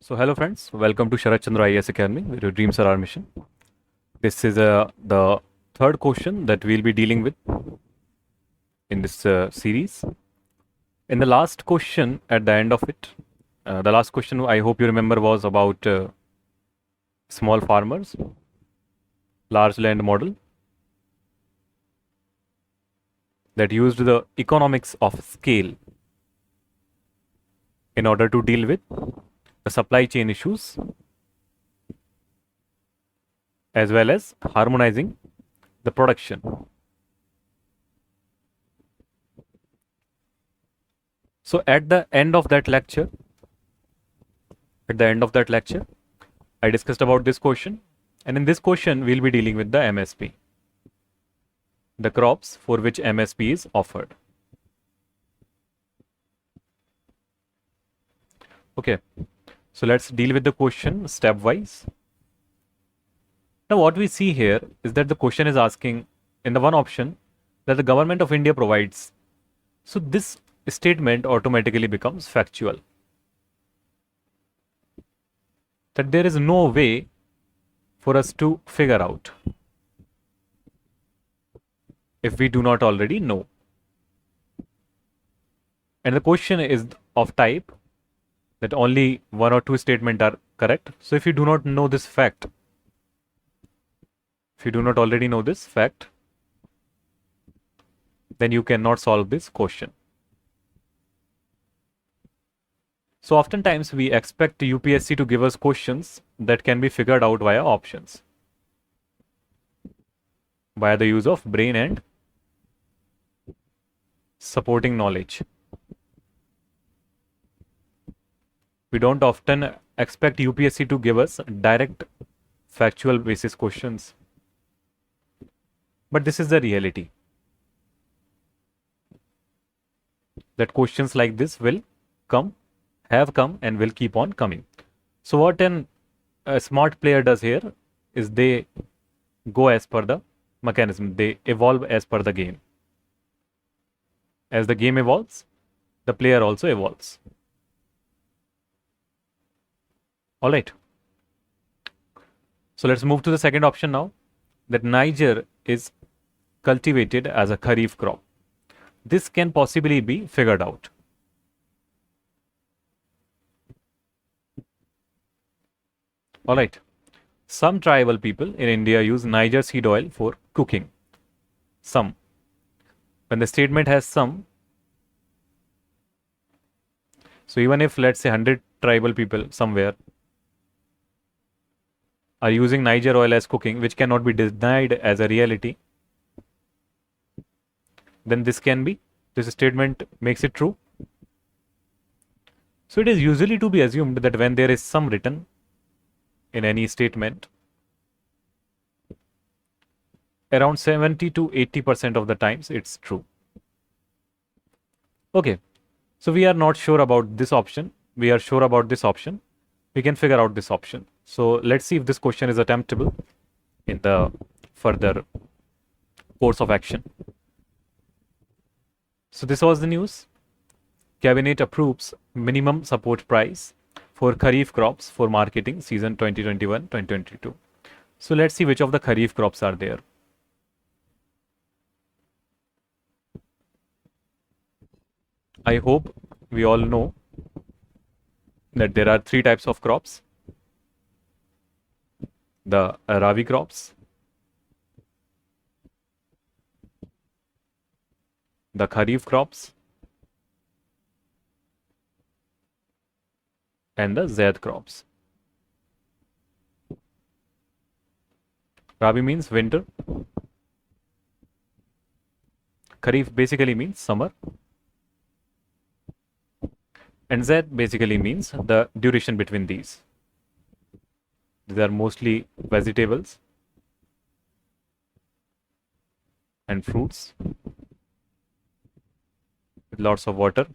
So hello friends, welcome to Sarat Chandra IAS Academy, where your dreams are our mission. This is the third question that we'll be dealing with in this series. In the last question at the end of it, the last question I hope you remember was about small farmers, large land model that used the economics of scale in order to deal with the supply chain issues as well as harmonizing the production. So at the end of that lecture, I discussed about this question, and in this question we'll be dealing with the MSP, the crops for which MSP is offered. Okay, so let's deal with the question stepwise. Now what we see here is that the question is asking in the one option that the government of India provides. So this statement automatically becomes factual, that there is no way for us to figure out if we do not already know. And the question is of type that only one or two statements are correct. So if you do not know this fact, if you do not already know this fact, then you cannot solve this question. So oftentimes we expect UPSC to give us questions that can be figured out via options, via the use of brain and supporting knowledge. We don't often expect UPSC to give us direct factual basis questions. But this is the reality, that questions like this will come, have come, and will keep on coming. So what a smart player does here is they go as per the mechanism, they evolve as per the game. As the game evolves, the player also evolves. All right. So let's move to the second option now, that Niger is cultivated as a kharif crop. This can possibly be figured out. All right. Some tribal people in India use Niger seed oil for cooking. Some. When the statement has some, so even if let's say 100 tribal people somewhere are using Niger oil as cooking, which cannot be denied as a reality, then this statement makes it true. So it is usually to be assumed that when there is some written in any statement, around 70 to 80% of the times it's true. Okay, so we are not sure about this option. We are sure about this option. We can figure out this option. So let's see if this question is attemptable in the further course of action. So this was the news. Cabinet approves minimum support price for kharif crops for marketing season 2021-2022. So let's see which of the kharif crops are there. I hope we all know that there are three types of crops: the Rabi crops, the Kharif crops, and the Zaid crops. Rabi means winter. Kharif basically means summer. And Zaid basically means the duration between these. These are mostly vegetables and fruits with lots of water.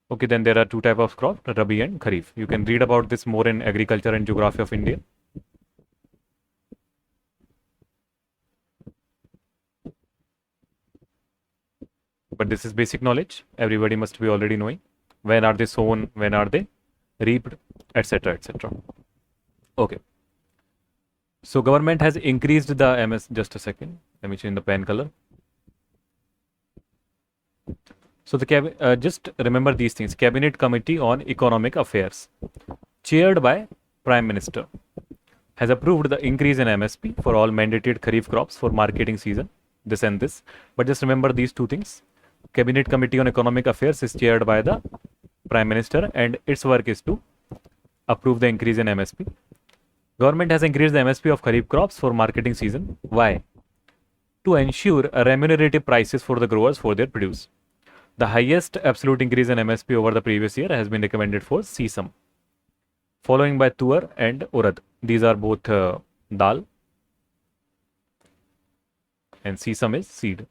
Okay, then there are two types of crops, Rabi and Kharif. You can read about this more in Agriculture and Geography of India. but this is basic knowledge. Everybody must be already knowing. When are they sown? When are they reaped? Etc. etc. Okay. So government has increased the MS. Just a second. Let me change the pen color. So the just remember these things. Cabinet Committee on Economic Affairs, chaired by Prime Minister, has approved the increase in MSP for all mandated Kharif crops for marketing season. This and this. But just remember these two things. Cabinet Committee on Economic Affairs is chaired by the Prime Minister, and its work is to approve the increase in MSP. Government has increased the MSP of Kharif crops for marketing season. Why? To ensure remunerative prices for the growers for their produce. The highest absolute increase in MSP over the previous year has been recommended for sesame, following by tuar and urad. These are both dal, and sesame is seed.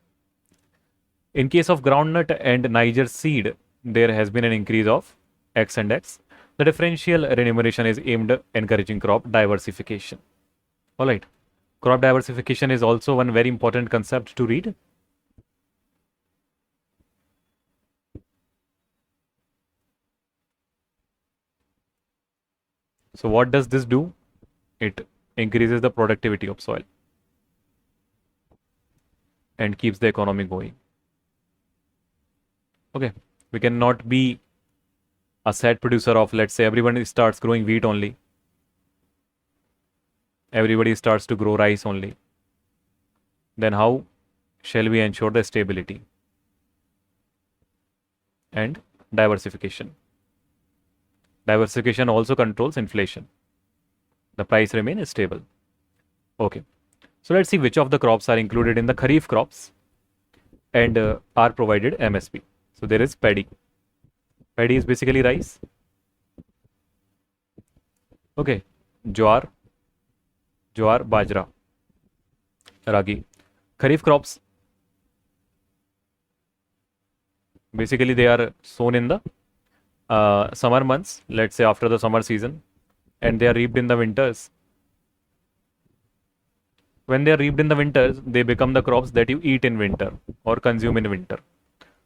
In case of groundnut and Niger seed, there has been an increase of X and X. The differential remuneration is aimed at encouraging crop diversification. Alright, crop diversification is also one very important concept to read. So what does this do? It increases the productivity of soil and keeps the economy going. Okay, we cannot be a sad producer of, let's say, everyone starts growing wheat only. Everybody starts to grow rice only. Then how shall we ensure the stability and diversification? Diversification also controls inflation. The price remains stable. Okay. So let's see which of the crops are included in the Kharif crops and are provided MSP. So there is paddy. Paddy is basically rice. Okay. Jowar, bajra, ragi. Kharif crops, basically they are sown in the summer months, let's say after the summer season, and they are reaped in the winters. When they are reaped in the winters, they become the crops that you eat in winter or consume in winter.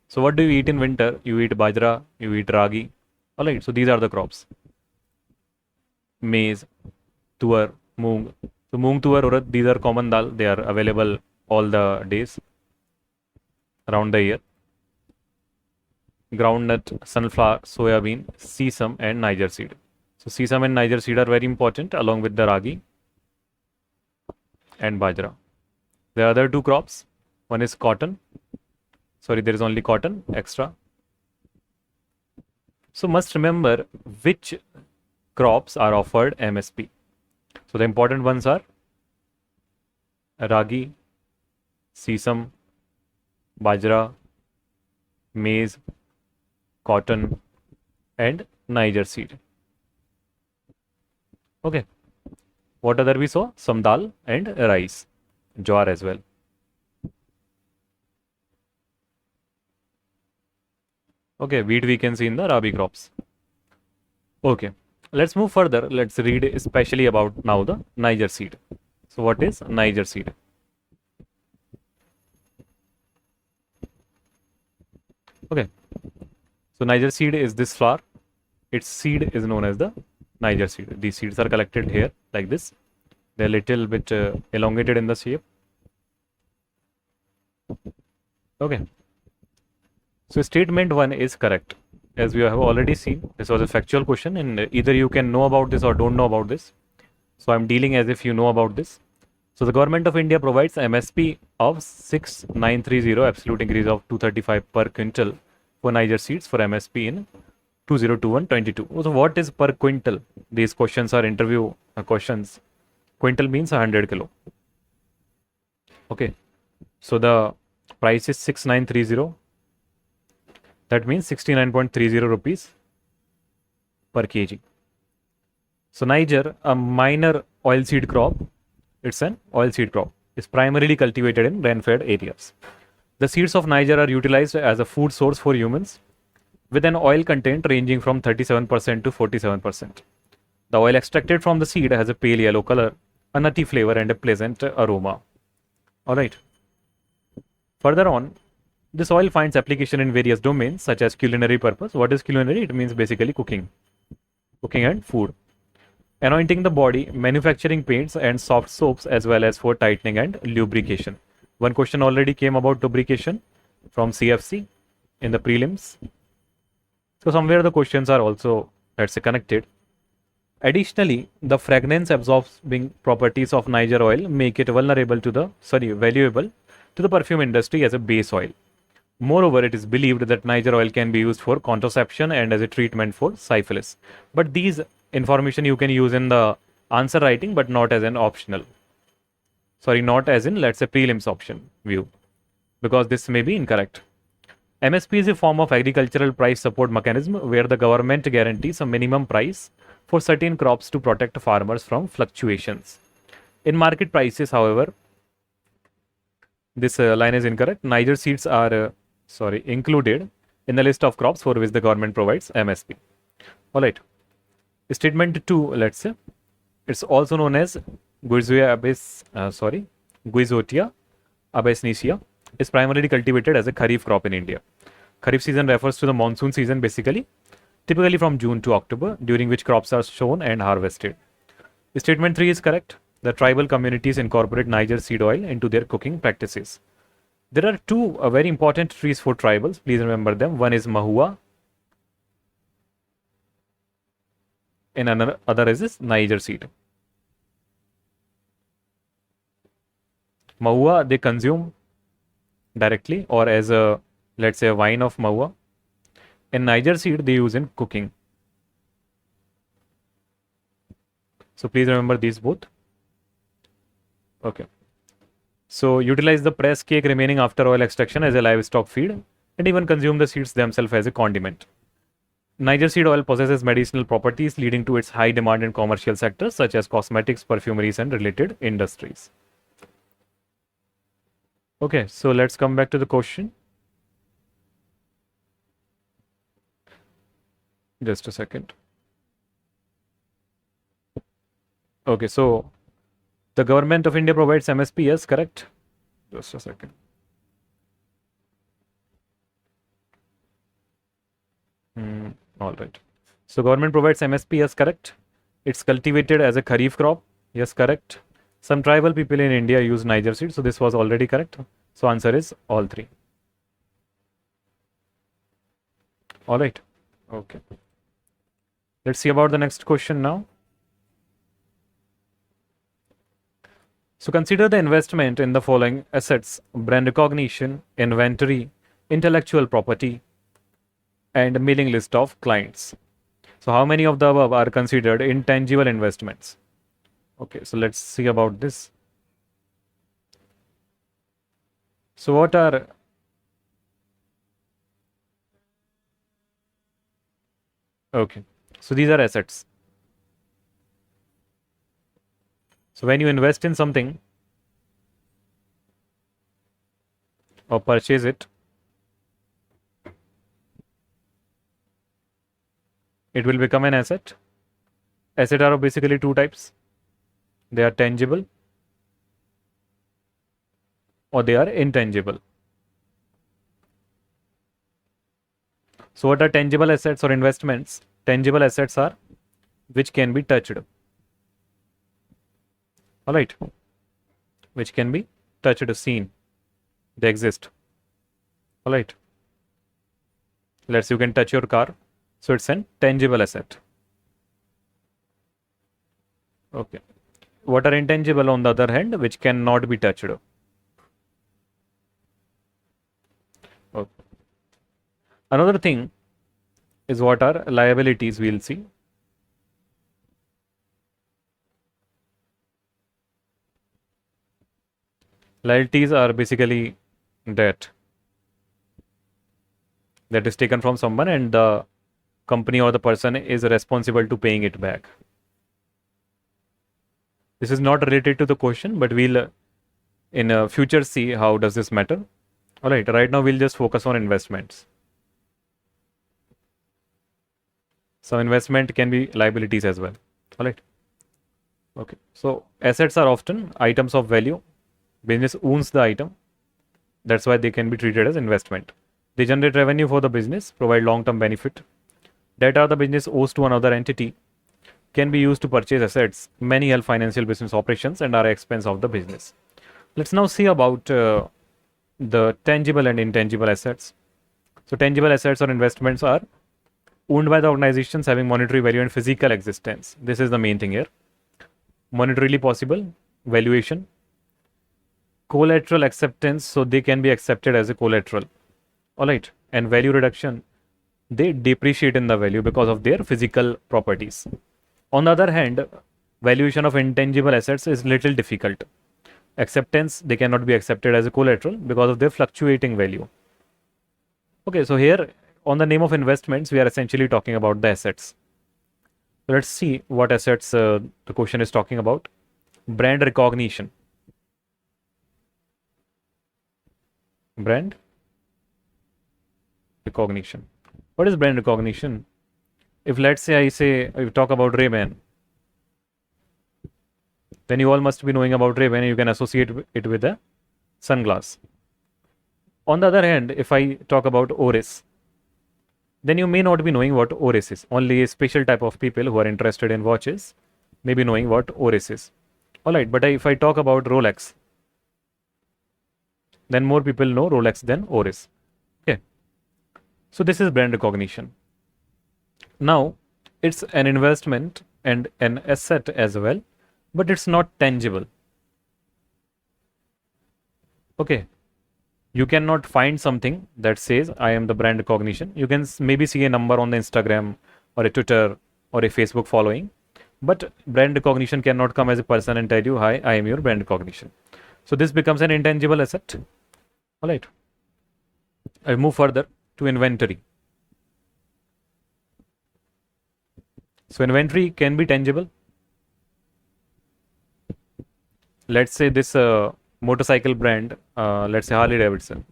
So what do you eat in winter? You eat bajra, you eat ragi. Alright, so these are the crops. Maize, tuar, moong. So moong, tuar, urad, these are common dal. They are available all the days around the year. Groundnut, sunflower, soya bean, sesame and Niger seed. So sesame and Niger seed are very important along with the ragi and bajra. The other two crops, one is cotton. Sorry, there is only cotton extra. So must remember which crops are offered MSP. So the important ones are ragi, sesame, bajra, maize, cotton and Niger seed. Okay. What other we saw? Some dal and rice, jowar as well. Okay, wheat we can see in the rabi crops. Okay, let's move further. Let's read especially about now the Niger seed. So what is Niger seed? Okay, so Niger seed is this flower. Its seed is known as the Niger seed. These seeds are collected here like this. They're a little bit elongated in the shape. Okay. So statement 1 is correct. As we have already seen, this was a factual question and either you can know about this or don't know about this. So I'm dealing as if you know about this. So the government of India provides MSP of 6930, absolute increase of 235 per quintal for Niger seeds for MSP in 2021-22. So what is per quintal? These questions are interview questions. Quintal means 100 kilo. Okay. So the price is 6930. That means 69.30 rupees per kg. So Niger, a minor oilseed crop, it's an oilseed crop, is primarily cultivated in rain-fed areas. The seeds of Niger are utilized as a food source for humans with an oil content ranging from 37% to 47%. The oil extracted from the seed has a pale yellow color, a nutty flavor and a pleasant aroma. Alright. Further on, This oil finds application in various domains such as culinary purpose. What is culinary? It means basically cooking and food. Anointing the body, manufacturing paints and soft soaps, as well as for tightening and lubrication. One question already came about lubrication from CFC in the prelims. So somewhere the questions are also, let's say, connected. Additionally, the fragrance absorbing properties of Niger oil make it valuable to the perfume industry as a base oil. Moreover, it is believed that Niger oil can be used for contraception and as a treatment for syphilis. But these information you can use in the answer writing, but not as an optional. Not as in, let's say, prelims option view, because this may be incorrect. MSP is a form of agricultural price support mechanism where the government guarantees a minimum price for certain crops to protect farmers from fluctuations. In market prices, however, this line is incorrect. Niger seeds are included in the list of crops for which the government provides MSP. Alright. Statement 2, let's say, it's also known as Guizotia abaceaceae, is primarily cultivated as a kharif crop in India. Kharif season refers to the monsoon season basically, typically from June to October, during which crops are sown and harvested. Statement 3 is correct. The tribal communities incorporate Niger seed oil into their cooking practices. There are two very important trees for tribals. Please remember them. One is Mahua and another is Niger seed. Mahua they consume directly or as a, let's say, a wine of Mahua. And Niger seed they use in cooking. So please remember these both. Okay. So utilize the press cake remaining after oil extraction as a livestock feed and even consume the seeds themselves as a condiment. Niger seed oil possesses medicinal properties leading to its high demand in commercial sectors such as cosmetics, perfumeries and related industries. Okay, so let's come back to the question. Just a second. Okay, so the government of India provides MSP, yes, correct? Just a second. All right. So government provides MSP, yes, correct. It's cultivated as a kharif crop, yes, correct. Some tribal people in India use Niger seed, so this was already correct. So answer is all three. All right. Okay. Let's see about the next question now. So consider the investment in the following assets: brand recognition, inventory, intellectual property, and mailing list of clients. So how many of the above are considered intangible investments? Okay, so let's see about this. So what are okay, so these are assets. So when you invest in something or purchase it, it will become an asset. Asset are basically two types. They are tangible or they are intangible. So what are tangible assets or investments? Tangible assets are which can be touched. All right, which can be touched, seen, they exist. All right, let's say you can touch your car, so it's an tangible asset. Okay, what are intangible on the other hand, which cannot be touched? Okay. Another thing is what are liabilities, we'll see. Liabilities are basically debt that is taken from someone and the company or the person is responsible to paying it back. This is not related to the question, but we'll in future see how does this matter. All right, right now we'll just focus on investments. So investment can be liabilities as well. All right. Okay, so assets are often items of value. Business owns the item. That's why they can be treated as investment. They generate revenue for the business, provide long-term benefit. Data the business owes to another entity can be used to purchase assets. Many help financial business operations and are expense of the business. Let's now see about the tangible and intangible assets. So tangible assets or investments are owned by the organizations having monetary value and physical existence. This is the main thing here. Monetarily possible, valuation, collateral acceptance, so they can be accepted as a collateral. All right, and value reduction, they depreciate in the value because of their physical properties. On the other hand, valuation of intangible assets is little difficult. Acceptance, they cannot be accepted as a collateral because of their fluctuating value. Okay, so here on the name of investments, we are essentially talking about the assets. Let's see what assets the question is talking about. Brand recognition. Brand recognition. What is brand recognition? If let's say I talk about Ray-Ban, then you all must be knowing about Ray-Ban and you can associate it with a sunglass. On the other hand, if I talk about Oris, then you may not be knowing what Oris is. Only a special type of people who are interested in watches may be knowing what Oris is. Alright, but if I talk about Rolex, then more people know Rolex than Oris. Okay. So this is brand recognition. Now, it's an investment and an asset as well, but it's not tangible. Okay. You cannot find something that says I am the brand recognition. You can maybe see a number on the Instagram or a Twitter or a Facebook following, but brand recognition cannot come as a person and tell you, hi, I am your brand recognition. So this becomes an intangible asset. All right. I'll move further to inventory. So inventory can be tangible. Let's say this motorcycle brand, let's say Harley Davidson.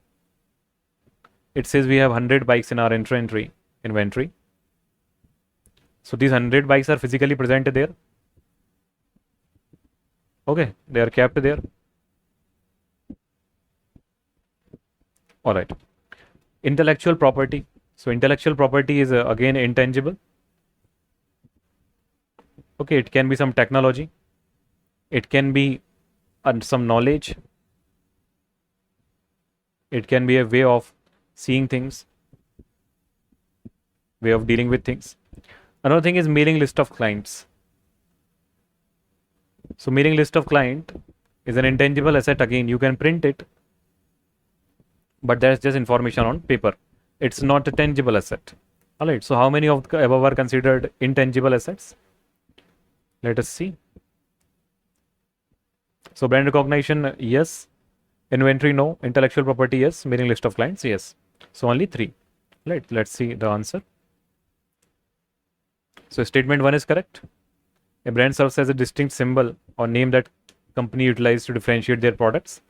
It says we have 100 bikes in our inventory. So these 100 bikes are physically present there. Okay, they are kept there. All right. Intellectual property. So intellectual property is again intangible. Okay, it can be some technology. It can be some knowledge. It can be a way of seeing things, way of dealing with things. Another thing is mailing list of clients. So mailing list of client is an intangible asset. Again, you can print it, but that's just information on paper. It's not a tangible asset. All right. So how many of the above are considered intangible assets? Let us see. So brand recognition, yes. Inventory, no. Intellectual property, yes. Mailing list of clients, yes. So only 3. Right. Let's see the answer. So statement 1 is correct. A brand serves as a distinct symbol or name that company utilizes to differentiate their products.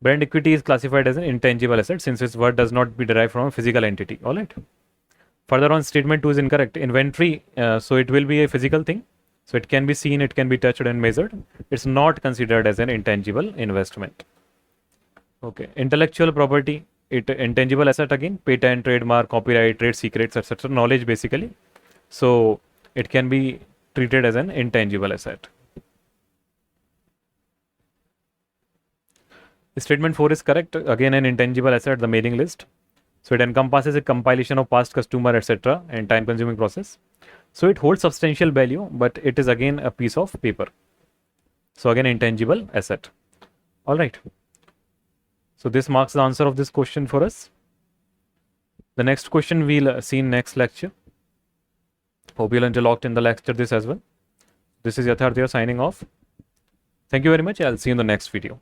Brand equity is classified as an intangible asset since its worth does not be derived from a physical entity. All right. Further on, statement 2 is incorrect. Inventory, so it will be a physical thing. So it can be seen, it can be touched and measured. It's not considered as an intangible investment. Okay. Intellectual property, intangible asset again, patent, trademark, copyright, trade secrets, etc. Knowledge basically. So it can be treated as an intangible asset. Statement 4 is correct. Again, an intangible asset, the mailing list. So it encompasses a compilation of past customer, etc. and time-consuming process. So it holds substantial value, but it is again a piece of paper. So again, intangible asset. All right. So this marks the answer of this question for us. The next question we'll see in next lecture. Hope you'll interlocked in the lecture this as well. This is Yatharth here signing off. Thank you very much. I'll see you in the next video.